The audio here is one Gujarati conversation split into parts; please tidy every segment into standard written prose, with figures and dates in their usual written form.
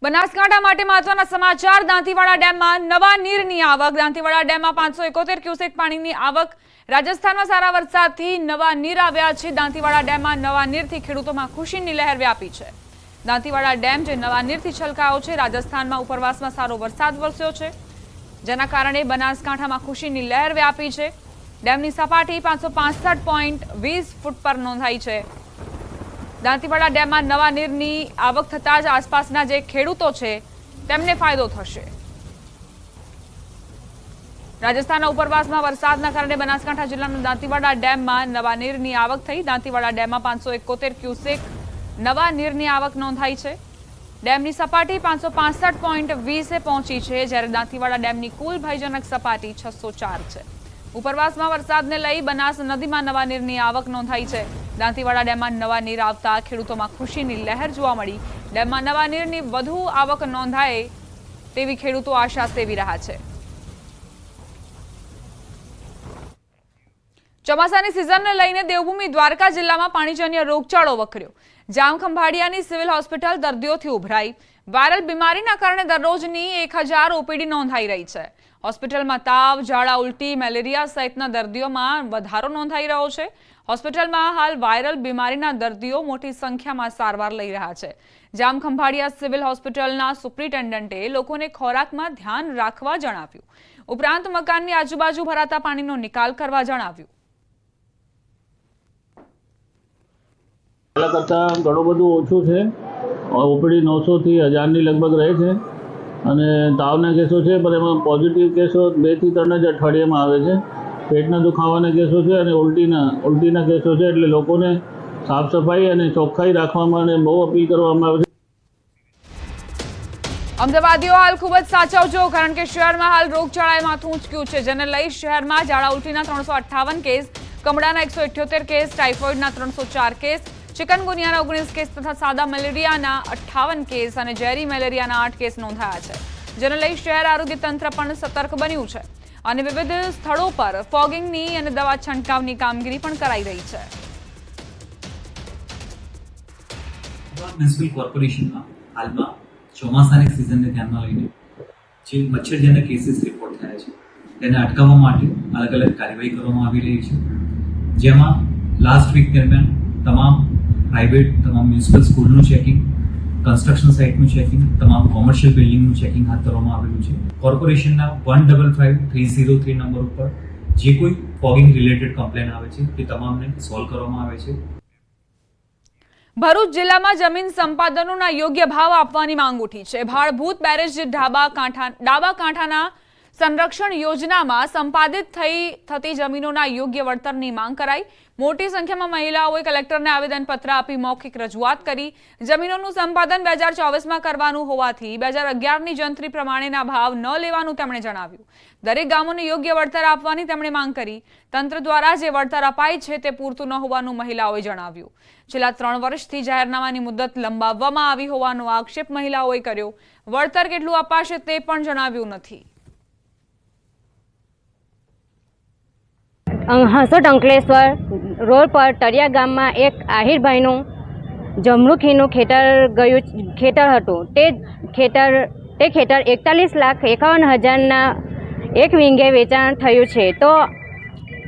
બનાસકાંઠા માટે મહત્વના સમાચાર। દાંતીવાડા ડેમમાં નવા નીરની આવક। દાંતીવાડા ડેમમાં 571 ક્યુસેક પાણીની આવક। રાજસ્થાનમાં સારા વરસાદથી નવા નીર આવ્યા છે। દાંતીવાડા ડેમમાં નવા નીરથી ખેડૂતોમાં ખુશીની લહેર વ્યાપી છે। દાંતીવાડા ડેમ જે નવા નીરથી છલકાયો છે। રાજસ્થાનમાં ઉપરવાસમાં સારો વરસાદ વરસ્યો છે, જેના કારણે બનાસકાંઠામાં ખુશીની લહેર વ્યાપી છે। ડેમની સપાટી 565.20 ફૂટ પર નોંધાઈ છે। દાંતીવાડા ડેમમાં નવા નીરની આવક થતાં જ આસપાસના જે ખેડૂતો છે તેમને ફાયદો થશે। રાજસ્થાનના ઉપરવાસમાં વરસાદના કારણે બનાસકાંઠા જિલ્લાના દાંતીવાડા ડેમમાં નવા નીરની આવક થઈ। દાંતીવાડા ડેમમાં 571 ક્યુસેક નવા નીરની આવક નોંધાઈ છે। ડેમની સપાટી 565.20 પહોંચી છે, જ્યારે દાંતીવાડા ડેમની કુલ ભયજનક સપાટી 604 છે। ઉપરવાસમાં વરસાદને લઈ બનાસ નદીમાં નવા નીરની આવક નોંધાઈ છે। દાંતીવાડા ડેમમાં નવા નીર આવતા ખેડૂતોમાં ખુશીની લહેર જોવા મળી। ડેમમાં નવા નીરની વધુ આવક નોંધાય તેવી ખેડૂતો આશા સેવી રહ્યા છે। ચોમાસાની સિઝનને લઈને દેવભૂમિ દ્વારકા જિલ્લામાં પાણીજન્ય રોગચાળો વકર્યો। જામખંભાળિયાની સિવિલ હોસ્પિટલ દર્દીઓથી ઉભરાઈ। વાયરલ બીમારીના કારણે દરરોજની 1000 ઓપીડી નોંધાઈ રહી છે। હોસ્પિટલમાં તાવ, ઝાડા, ઉલટી, મેલેરિયા સહિતના દર્દીઓમાં વધારો નોંધાઈ રહ્યો છે। હોસ્પિટલમાં હાલ વાયરલ બીમારીના દર્દીઓ મોટી સંખ્યામાં સારવાર લઈ રહ્યા છે। જામખંભાળિયા સિવિલ હોસ્પિટલના સુપ્રિન્ટેન્ડન્ટે લોકોને ખોરાકમાં ધ્યાન રાખવા જણાવ્યું, ઉપરાંત મકાનની આજુબાજુ ભરાતા પાણીનો નિકાલ કરવા જણાવ્યું। પહેલા કરતાં ઘણું બધું ઓછું છે। ઓપીડી 900 થી 1000 ની લગભગ રહે છે અને તાવના કેસો છે, પણ એમાં પોઝિટિવ કેસો 2 થી 3 જ અઠવાડિયામાં આવે છે। પેટના દુખાવાના કેસો છે અને ઉલટીના કેસો છે, એટલે લોકોને સાફ સફાઈ અને ચોખ્ખાઈ રાખવામાં અને બહુ અપીલ કરવામાં આવે છે। અમદાવાદીઓ હાલ ખૂબ જ સાચવજો, કારણ કે શહેરમાં હાલ રોગચાળાએ માથું ઊંચક્યું છે, જેને લઈ શહેરમાં ઝાડા ઉલટીના 358 કેસ, કમળાના 178 કેસ, ટાઇફોઇડના 304 કેસ, ચિકનગુનિયાના 19 કેસ તથા સાદા મેલેરિયાના 58 કેસ અને ઝેરી મેલેરિયાના 8 કેસ નોંધાયા છે, જેને લઈ શહેર આરોગ્ય તંત્ર પણ સતર્ક બન્યું છે અને વિવિધ સ્થળો પર ફોગિંગની અને દવા છંટકાવની કામગીરી પણ કરાઈ રહી છે। મ્યુનિસિપલ કોર્પોરેશનમાં હાલમાં ચોમાસાની સિઝનને ધ્યાનમાં લઈને જે મચ્છરજન્ય કેસીસ રિપોર્ટ થયા છે તેને અટકાવવા માટે અલગ અલગ કાર્યવાહી કરવામાં આવી રહી છે, જેમાં લાસ્ટ વીક દરમિયાન તમામ પ્રાઇવેટ, તમામ મ્યુનિસિપલ સ્કૂલનું ચેકિંગ, કન્સ્ટ્રક્શન સાઇટનું ચેકિંગ, તમામ કોમર્શિયલ બિલ્ડિંગનું ચેકિંગ હાથ ધરવામાં આવેલું છે। કોર્પોરેશનના 155303 નંબર ઉપર જે કોઈ ફોગિંગ રિલેટેડ કમ્પ્લેન આવે છે તે તમામને સોલ્વ કરવામાં આવે છે। ભરૂચ જિલ્લામાં જમીન સંપાદનોના યોગ્ય ભાવ આપવાની માંગ ઉઠી છે। ભાડભૂત બેરેજ ડાબા કાંઠાના સંરક્ષણ યોજનામાં સંપાદિત થતી જમીનોના યોગ્ય વળતરની માંગ કરાઈ। મોટી સંખ્યામાં મહિલાઓએ કલેક્ટરને આવેદનપત્ર આપી મૌખિક રજૂઆત કરી। જમીનોનું સંપાદન 2024માં કરવાનું હોવાથી 2011ની જંત્રી પ્રમાણેના ભાવ ન લેવાનું તેમણે જણાવ્યું। દરેક ગામોને યોગ્ય વળતર આપવાની તેમણે માંગ કરી। તંત્ર દ્વારા જે વળતર અપાય છે તે પૂરતું ન હોવાનું મહિલાઓએ જણાવ્યું। છેલ્લા 3 વર્ષથી જાહેરનામાની મુદત લંબાવવામાં આવી હોવાનો આક્ષેપ મહિલાઓએ કર્યો। વળતર કેટલું અપાશે તે પણ જણાવ્યું નથી। હસોટ અંકલેશ્વર રોડ પર તળિયા ગામમાં એક આહિરભાઈનું જમરૂખીનું ખેતર હતું। તે ખેતર 41,51,000ના 1 વીંગે વેચાણ થયું છે।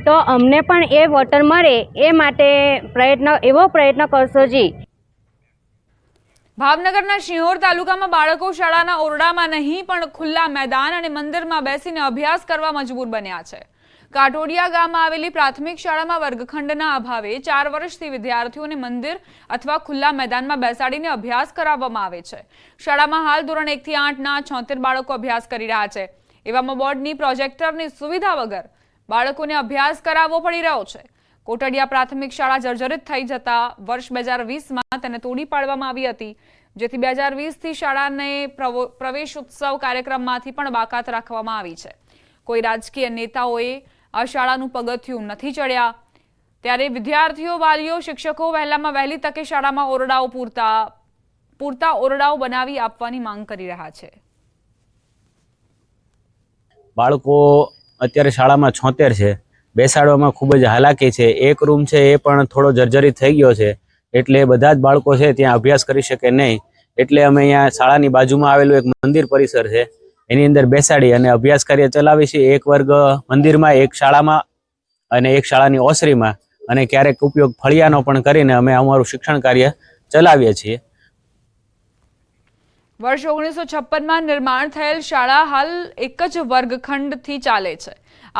તો અમને પણ એ વળતર મળે એ માટે પ્રયત્ન કરશો જી। ભાવનગરના શિહોર તાલુકામાં બાળકો શાળાના ઓરડામાં નહીં પણ ખુલ્લા મેદાન અને મંદિરમાં બેસીને અભ્યાસ કરવા મજબૂર બન્યા છે। કાટોડિયા ગામમાં આવેલી પ્રાથમિક શાળામાં વર્ગખંડના અભાવે 4 વર્ષથી વિદ્યાર્થીઓને મંદિર અથવા ખુલ્લા મેદાનમાં બેસાડીને અભ્યાસ કરાવવામાં આવે છે। શાળામાં હાલ ધોરણ 1 થી 8ના 76 બાળકો અભ્યાસ કરી રહ્યા છે। એવામાં બોર્ડની પ્રોજેક્ટરની સુવિધા વગર બાળકોને અભ્યાસ કરાવવો પડી રહ્યો છે। કોટડિયા પ્રાથમિક શાળા જર્જરિત થઈ જતા વર્ષ 2020માં તેને તોડી પાડવામાં આવી હતી, જેથી 2020થી શાળાને પ્રવેશ ઉત્સવ કાર્યક્રમમાંથી પણ બાકાત રાખવામાં આવી છે। કોઈ રાજકીય નેતાઓએ આ શાળાનું પગથિયું નથી ચડ્યા, ત્યારે વિદ્યાર્થીઓ, વાલીઓ, શિક્ષકો વહેલામાં વહેલી તકે શાળામાં ઓરડાઓ પૂરતા ઓરડાઓ બનાવી આપવાની માંગ કરી રહ્યા છે। બાળકો અત્યારે શાળામાં 76 છે, બેસાડવામાં ખૂબ જ હાલાકી છે। એક રૂમ છે એ પણ થોડો જર્જરિત થઈ ગયો છે, એટલે બધા જ બાળકો છે ત્યાં અભ્યાસ કરી શકે નહીં। એટલે અમે અહીંયા શાળાની બાજુમાં આવેલું એક મંદિર પરિસર છે એની અંદર બેસાડી અને અભ્યાસ કાર્ય ચલાવીએ છીએ. એક વર્ગ મંદિરમાં, એક શાળામાં અને એક શાળાની ઓસરીમાં, અને ક્યારેક ઉપયોગ ફળિયાનો પણ કરીને અમે અમારું શિક્ષણ કાર્ય ચલાવીએ છીએ. વર્ષ 1956માં નિર્માણ થયેલ શાળા હાલ એક જ વર્ગખંડથી ચાલે છે.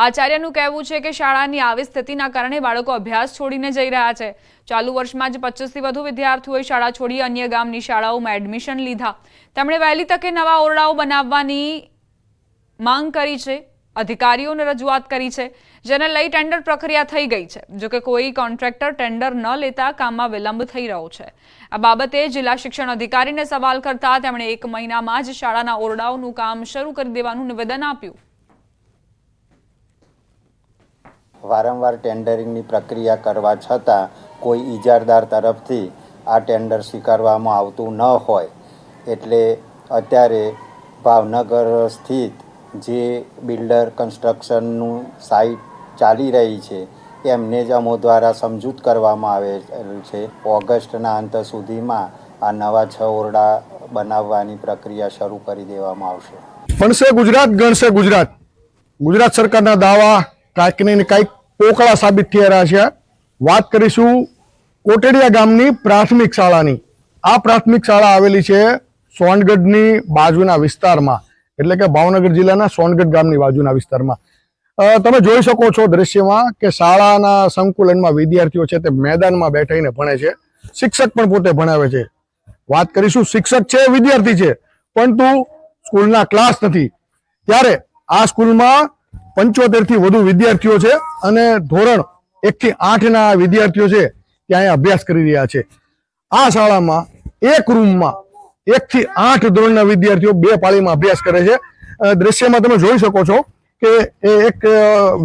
આચાર્યનું કહેવું છે કે શાળાની આવી સ્થિતિના કારણે બાળકો અભ્યાસ છોડીને જઈ રહ્યા છે. ચાલુ વર્ષમાં જ 25થી વધુ વિદ્યાર્થીઓએ શાળા છોડી અન્ય ગામની શાળાઓમાં એડમિશન લીધા. તેમણે વહેલી તકે નવા ઓરડાઓ બનાવવાની માંગ કરી છે, અધિકારીઓને રજૂઆત કરી છે, જેને લઈ ટેન્ડર પ્રક્રિયા થઈ ગઈ છે. જોકે કોઈ કોન્ટ્રાક્ટર ટેન્ડર ન લેતા કામમાં વિલંબ થઈ રહ્યો છે. આ બાબતે જિલ્લા શિક્ષણ અધિકારીને સવાલ કરતા તેમણે 1 મહિનામાં જ શાળાના ઓરડાઓનું કામ શરૂ કરી દેવાનું નિવેદન આપ્યું. વારંવાર ટેન્ડરિંગની પ્રક્રિયા કરવા છતાં કોઈ ઇજારદાર તરફથી આ ટેન્ડર સ્વીકારવામાં આવતું ન હોય એટલે અત્યારે ભાવનગર સ્થિત જે બિલ્ડર કન્સ્ટ્રક્શનનું સાઇટ ચાલી રહી છે એમને જ અમો દ્વારા સમજૂત કરવામાં આવેલ છે. ઓગસ્ટના અંત સુધીમાં આ નવા 6 ઓરડા બનાવવાની પ્રક્રિયા શરૂ કરી દેવામાં આવશે. બનશે ગુજરાત, ગણશે ગુજરાત. ગુજરાત સરકારના દાવા કાંઈક ને કાંઈક પોકળા સાબિત થઈ રહ્યા છે. વાત કરીશું કોટેડિયા ગામની પ્રાથમિક શાળાની. આ પ્રાથમિક શાળા આવેલી છે સોનગઢની બાજુના વિસ્તારમાં, એટલે કે ભાવનગર જિલ્લાના સોનગઢ ગામની બાજુના વિસ્તારમાં. તમે જોઈ શકો છો દ્રશ્યમાં કે શાળાના સંકુલનમાં વિદ્યાર્થીઓ છે તે મેદાનમાં બેઠીને ભણે છે. શિક્ષક પણ પોતે ભણાવે છે. વાત કરીશું શિક્ષક છે, વિદ્યાર્થી છે, પરંતુ સ્કૂલના ક્લાસ નથી. ત્યારે આ સ્કૂલમાં 75 થી વધુ વિદ્યાર્થીઓ છે અને ધોરણ 1 થી 8 ના વિદ્યાર્થીઓ છે ત્યાં અભ્યાસ કરી રહ્યા છે. આ શાળામાં એક રૂમમાં 1 થી 8 ધોરણના વિદ્યાર્થીઓ 2 પાળીમાં અભ્યાસ કરે છે. દ્રશ્યમાં તમે જોઈ શકો છો કે એક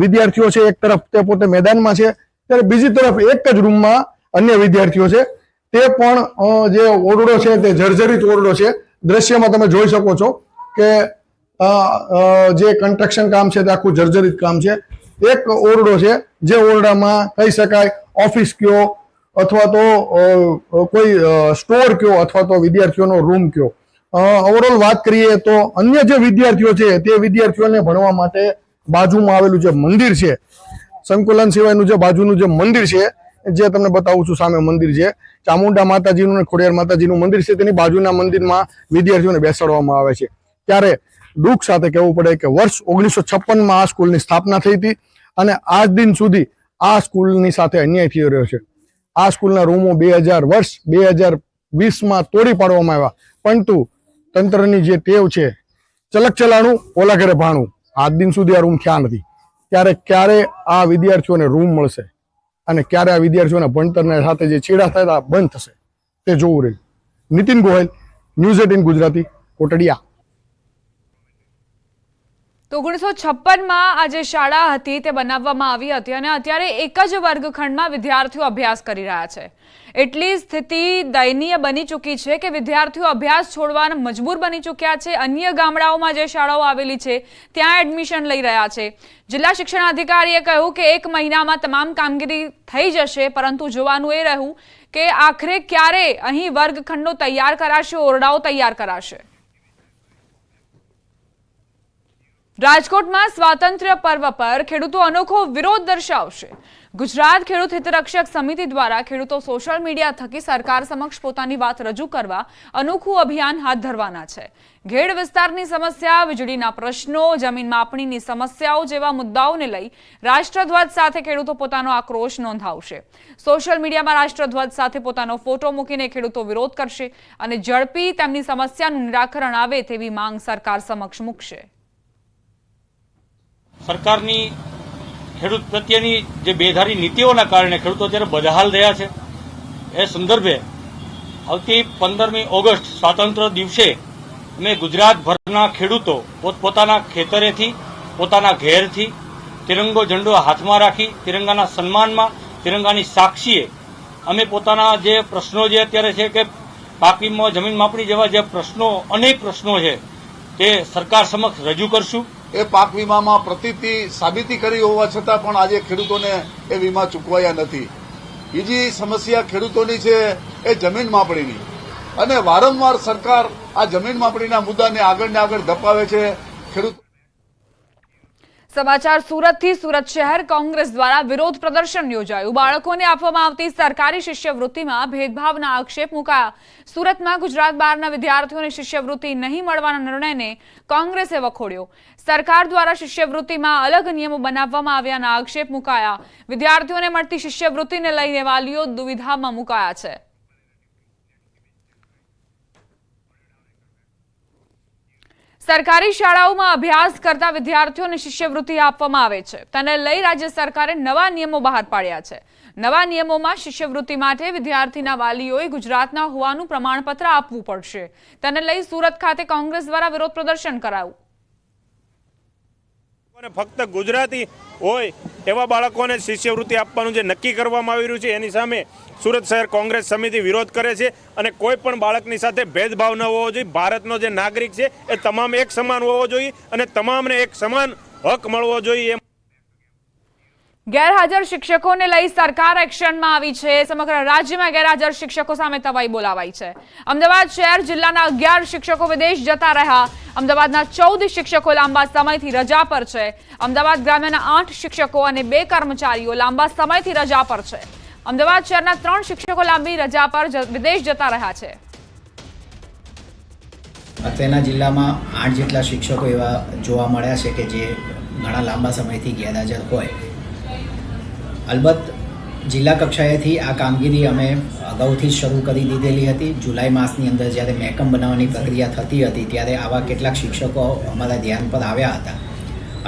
વિદ્યાર્થીઓ છે એક તરફ તે પોતે મેદાનમાં છે, ત્યારે બીજી તરફ એક જ રૂમમાં અન્ય વિદ્યાર્થીઓ છે. તે પણ જે ઓરડો છે તે જર્જરિત ઓરડો છે. દ્રશ્યમાં તમે જોઈ શકો છો કે જે કન્સ્ટ્રક્શન કામ છે તે આખું જર્જરિત કામ છે. એક ઓરડો છે જે ઓરડામાં કહી શકાય ઓફિસ કયો અથવા તો કોઈ સ્ટોર કયો અથવા તો વિદ્યાર્થીઓનો રૂમ કયો. ઓવરઓલ વાત કરીએ તો અન્ય જે વિદ્યાર્થીઓ છે તે વિદ્યાર્થીઓને ભણવા માટે બાજુમાં આવેલું જે મંદિર છે, સંકુલન સિવાયનું જે બાજુનું જે મંદિર છે, જે તમને બતાવું છું, સામે મંદિર છે ચામુંડા માતાજીનું અને ખોડિયાર માતાજીનું મંદિર છે, તેની બાજુના મંદિરમાં વિદ્યાર્થીઓને બેસાડવામાં આવે છે. ત્યારે દુઃખ સાથે કહેવું પડે કે વર્ષ 1956માં આ સ્કૂલની સ્થાપના થઈ હતી અને આજ દિન સુધી આ સ્કૂલની સાથે અન્યાય થઈ રહ્યો છે. આ સ્કૂલના રૂમો 2020માં તોડી પાડવામાં આવ્યા, પરંતુ તંત્રની જે ટેવ છે ચલક ચલાણું ઓલા ઘરે ભાણું, આજ દિન સુધી આ રૂમ થયા નથી. ત્યારે ક્યારે આ વિદ્યાર્થીઓને રૂમ મળશે અને ક્યારે આ વિદ્યાર્થીઓના ભણતરના સાથે જે છેડા થતા બંધ થશે તે જોવું રહ્યું. નીતિન ગોહિલ, ન્યૂઝ 18 ગુજરાતી, કોટડિયા. તો 1956માં આ જે શાળા હતી તે બનાવવામાં આવી હતી અને અત્યારે એક જ વર્ગખંડમાં વિદ્યાર્થીઓ અભ્યાસ કરી રહ્યા છે. એટલી સ્થિતિ દયનીય બની ચૂકી છે કે વિદ્યાર્થીઓ અભ્યાસ છોડવાના મજબૂર બની ચૂક્યા છે. અન્ય ગામડાઓમાં જે શાળાઓ આવેલી છે ત્યાં એડમિશન લઈ રહ્યા છે. જિલ્લા શિક્ષણ અધિકારીએ કહ્યું કે 1 મહિનામાં તમામ કામગીરી થઈ જશે, પરંતુ જોવાનું એ રહ્યું કે આખરે ક્યારે અહીં વર્ગખંડો તૈયાર કરાશે, ઓરડાઓ તૈયાર કરાશે. રાજકોટમાં સ્વાતંત્ર્ય પર્વ પર ખેડૂતો અનોખો વિરોધ દર્શાવશે. ગુજરાત ખેડૂત હિતરક્ષક સમિતિ દ્વારા ખેડૂતો સોશિયલ મીડિયા થકી સરકાર સમક્ષ પોતાની વાત રજૂ કરવા અનોખું અભિયાન હાથ ધરવાના છે. ઘેડ વિસ્તારની સમસ્યા, વીજળીના પ્રશ્નો, જમીન માપણીની સમસ્યાઓ જેવા મુદ્દાઓને લઈ રાષ્ટ્રધ્વજ સાથે ખેડૂતો પોતાનો આક્રોશ નોંધાવશે. સોશિયલ મીડિયામાં રાષ્ટ્રધ્વજ સાથે પોતાનો ફોટો મૂકીને ખેડૂતો વિરોધ કરશે અને ઝડપી તેમની સમસ્યાનું નિરાકરણ આવે તેવી માંગ સરકાર સમક્ષ મૂકશે. સરકારની ખેડૂત પ્રત્યેની જે બેધારી નીતિઓના કારણે ખેડૂતો જ્યારે બદહાલ થયા છે, એ સંદર્ભે આવતી 15મી ઓગસ્ટ સ્વાતંત્ર્ય દિવસે અમે ગુજરાતભરના ખેડૂતો પોતપોતાના ખેતરેથી, પોતાના ઘેરથી તિરંગો ઝંડો હાથમાં રાખી તિરંગાના સન્માનમાં, તિરંગાની સાક્ષીએ અમે પોતાના જે પ્રશ્નો જે અત્યારે છે કે પાક વીમો, જમીન માપણી જેવા જે પ્રશ્નો, અનેક પ્રશ્નો છે તે સરકાર સમક્ષ રજૂ કરશું. એ પાક વીમામાં પ્રતિથી સાબિતી કરી હોવા છતાં પણ આજે ખેડૂતોને એ વીમા ચૂકવાયા નથી. બીજી સમસ્યા ખેડૂતોની છે એ જમીન માપણીની. અને વારંવાર સરકાર આ જમીન માપણીના મુદ્દાને આગળ ને આગળ ધપાવે છે. ખેડૂત સમાચાર સુરતથી. સુરત શહેર કોંગ્રેસ દ્વારા વિરોધ પ્રદર્શન યોજાયું. બાળકોને આપવામાં આવતી સરકારી શિષ્યવૃત્તિમાં ભેદભાવના આક્ષેપ મુકાયા. સુરતમાં ગુજરાત બહારના વિદ્યાર્થીઓને શિષ્યવૃત્તિ નહીં મળવાના નિર્ણયને કોંગ્રેસે વખોડ્યો. સરકાર દ્વારા શિષ્યવૃત્તિમાં અલગ નિયમો બનાવવામાં આવ્યાના આક્ષેપ મુકાયા. વિદ્યાર્થીઓને મળતી શિષ્યવૃત્તિને લઈને વાલીઓ દુવિધામાં મુકાયા છે. સરકારી શાળાઓમાં અભ્યાસ કરતા વિદ્યાર્થીઓને શિષ્યવૃત્તિ આપવામાં આવે છે. તેને લઈ રાજ્ય સરકારે નવા નિયમો બહાર પાડ્યા છે. નવા નિયમોમાં શિષ્યવૃત્તિ માટે વિદ્યાર્થીના વાલીઓએ ગુજરાતના હોવાનું પ્રમાણપત્ર આપવું પડશે. તેને લઈ સુરત ખાતે કોંગ્રેસ દ્વારા વિરોધ પ્રદર્શન કરાયું. ફક્ત ગુજરાતી હોય એવા બાળકોને શિષ્યવૃત્તિ આપવાનું જે નક્કી કરવામાં આવી રહ્યું છે એની સામે સુરત શહેર કોંગ્રેસ સમિતિ વિરોધ કરે છે અને કોઈ પણ બાળકની સાથે ભેદભાવ ન હોવો જોઈએ. ભારતનો જે નાગરિક છે એ તમામ એક સમાન હોવો જોઈએ અને તમામને એક સમાન હક મળવો જોઈએ. ગેરહાજર શિક્ષકોને લઈ સરકાર એક્શનમાં આવી છે. સમગ્ર રાજ્યમાં ગેરહાજર શિક્ષકો સામે તવાઈ બોલાવાઈ છે. અમદાવાદ શહેર જિલ્લાના 11 શિક્ષકો વિદેશ જતા રહ્યા. અમદાવાદના 14 શિક્ષકો લાંબા સમયથી રજા પર છે. અમદાવાદ ગ્રામ્યના 8 શિક્ષકો અને 2 કર્મચારીઓ લાંબા સમયથી રજા પર છે. અમદાવાદ શહેરના 3 શિક્ષકો લાંબી રજા પર વિદેશ જતા રહ્યા છે. અત્રેના જિલ્લામાં 8 જેટલા શિક્ષકો એવા જોવા મળ્યા છે કે જે ઘણા લાંબા સમયથી ગેરહાજર હોય. અલબત્ત જિલ્લા કક્ષાએથી આ કામગીરી અમે અગાઉથી જ શરૂ કરી દીધેલી હતી. જુલાઈ માસની અંદર જ્યારે મહેકમ બનાવવાની પ્રક્રિયા થતી હતી ત્યારે આવા કેટલાક શિક્ષકો અમારા ધ્યાન પર આવ્યા હતા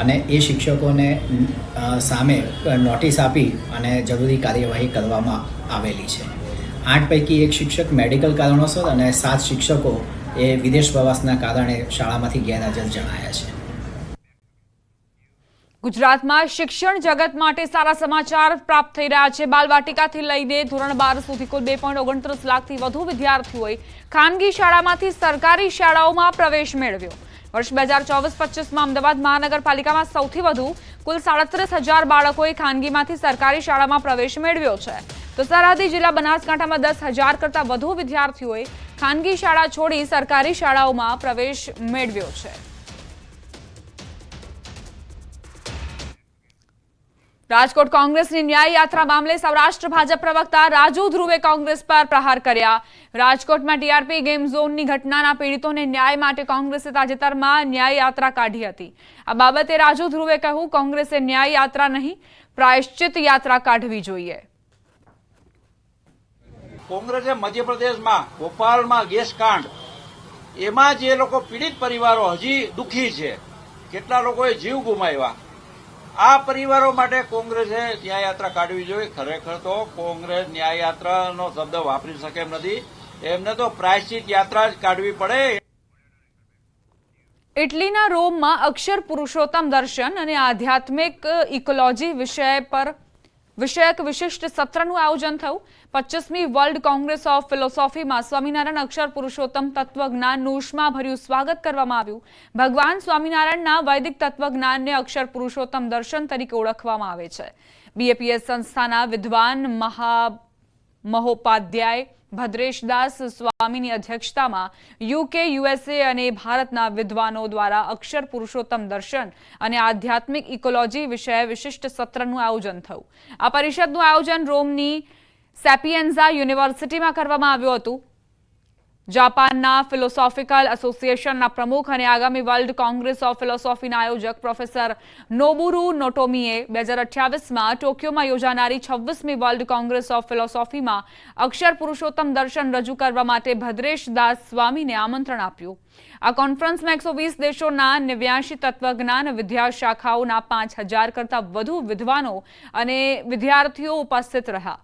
અને એ શિક્ષકોને સામે નોટિસ આપી અને જરૂરી કાર્યવાહી કરવામાં આવેલી છે. 8 પૈકી 1 શિક્ષક મેડિકલ કારણોસર અને 7 શિક્ષકો એ વિદેશ પ્રવાસના કારણે શાળામાંથી ગેરહાજર જણાયા છે. ગુજરાતમાં શિક્ષણ જગત માટે સારા સમાચાર પ્રાપ્ત થઈ રહ્યા છે. બાલવાટિકાથી લઈને ધોરણ 12 સુધી કુલ 2.29 લાખથી વધુ વિદ્યાર્થીઓએ ખાનગી શાળામાંથી સરકારી શાળાઓમાં પ્રવેશ મેળવ્યો. વર્ષ 2024-25માં અમદાવાદ મહાનગરપાલિકામાં સૌથી વધુ કુલ 37,000 બાળકોએ ખાનગીમાંથી સરકારી શાળામાં પ્રવેશ મેળવ્યો છે. તો સરહદી જિલ્લા બનાસકાંઠામાં 10,000 કરતાં વધુ વિદ્યાર્થીઓએ ખાનગી શાળા છોડી સરકારી શાળાઓમાં પ્રવેશ મેળવ્યો છે. રાજકોટ કોંગ્રેસની ન્યાય યાત્રા મામલે સૌરાષ્ટ્ર ભાજપ પ્રવક્તા રાજુ ધ્રુવે કોંગ્રેસ પર પ્રહાર કર્યા. રાજકોટમાં ટીઆરપી ગેમ ઝોનની ઘટનાના પીડિતોને ન્યાય માટે કોંગ્રેસે તાજેતરમાં ન્યાય યાત્રા કાઢી હતી. આ બાબતે રાજુ ધ્રુવે કહ્યું, કોંગ્રેસે ન્યાય યાત્રા નહીં પ્રાયશ્ચિત યાત્રા કાઢવી જોઈએ. કોંગ્રેસે મધ્યપ્રદેશમાં ભોપાલમાં ગેસ કાંડ એમાં જે લોકો પીડિત પરિવારો હજી દુઃખી છે, કેટલા લોકોએ જીવ ગુમાવ્યા, આ પરિવારો માટે કોંગ્રેસે ન્યાયયાત્રા કાઢવી જોઈએ. ખરેખર તો કોંગ્રેસ ન્યાયયાત્રાનો શબ્દ વાપરી શકે એમ નથી. એમને તો પ્રાયશ્ચિત યાત્રા જ કાઢવી પડે. ઇટલીના રોમમાં અક્ષર પુરુષોત્તમ દર્શન અને આધ્યાત્મિક ઇકોલોજી વિષયક વિશિષ્ટ સત્રનું આયોજન થયું. 25મી વર્લ્ડ કોંગ્રેસ ઓફ ફિલોસોફીમાં સ્વામિનારાયણ અક્ષર પુરુષોત્તમ તત્વજ્ઞાનનું ઉષ્માભર્યું સ્વાગત કરવામાં આવ્યું. ભગવાન સ્વામિનારાયણના વૈદિક તત્વજ્ઞાનને અક્ષર પુરુષોત્તમ દર્શન તરીકે ઓળખવામાં આવે છે. બીએપીએસ સંસ્થાના વિદ્વાન મહોપાધ્યાય ભદ્રેશદાસ સ્વામીની અધ્યક્ષતામાં યુકે, યુએસએ અને ભારતના વિદ્વાનો દ્વારા અક્ષર પુરુષોત્તમ દર્શન અને આધ્યાત્મિક ઇકોલોજી વિષય વિશિષ્ટ સત્રનું આયોજન થયું. આ પરિષદનું આયોજન રોમની સેપિએન્ઝા યુનિવર્સિટીમાં કરવામાં આવ્યું હતું. જાપાનના ફિલોસોફિકલ એસોસિએશનના પ્રમુખ અને આગામી વર્લ્ડ કોંગ્રેસ ઓફ ફિલોસોફીના આયોજક પ્રોફેસર નોબુરુ નોટોમીએ 2028માં ટોક્યોમાં યોજાનારી 26મી વર્લ્ડ કોંગ્રેસ ઓફ ફિલોસોફીમાં અક્ષર પુરુષોત્તમ દર્શન રજૂ કરવા માટે ભદ્રેશ દાસ સ્વામીને આમંત્રણ આપ્યું. આ કોન્ફરન્સમાં 120 દેશોના 89 તત્વજ્ઞાન વિદ્યાશાખાઓના 5,000 કરતાં વધુ વિદ્વાનો અને વિદ્યાર્થીઓ ઉપસ્થિત રહ્યા.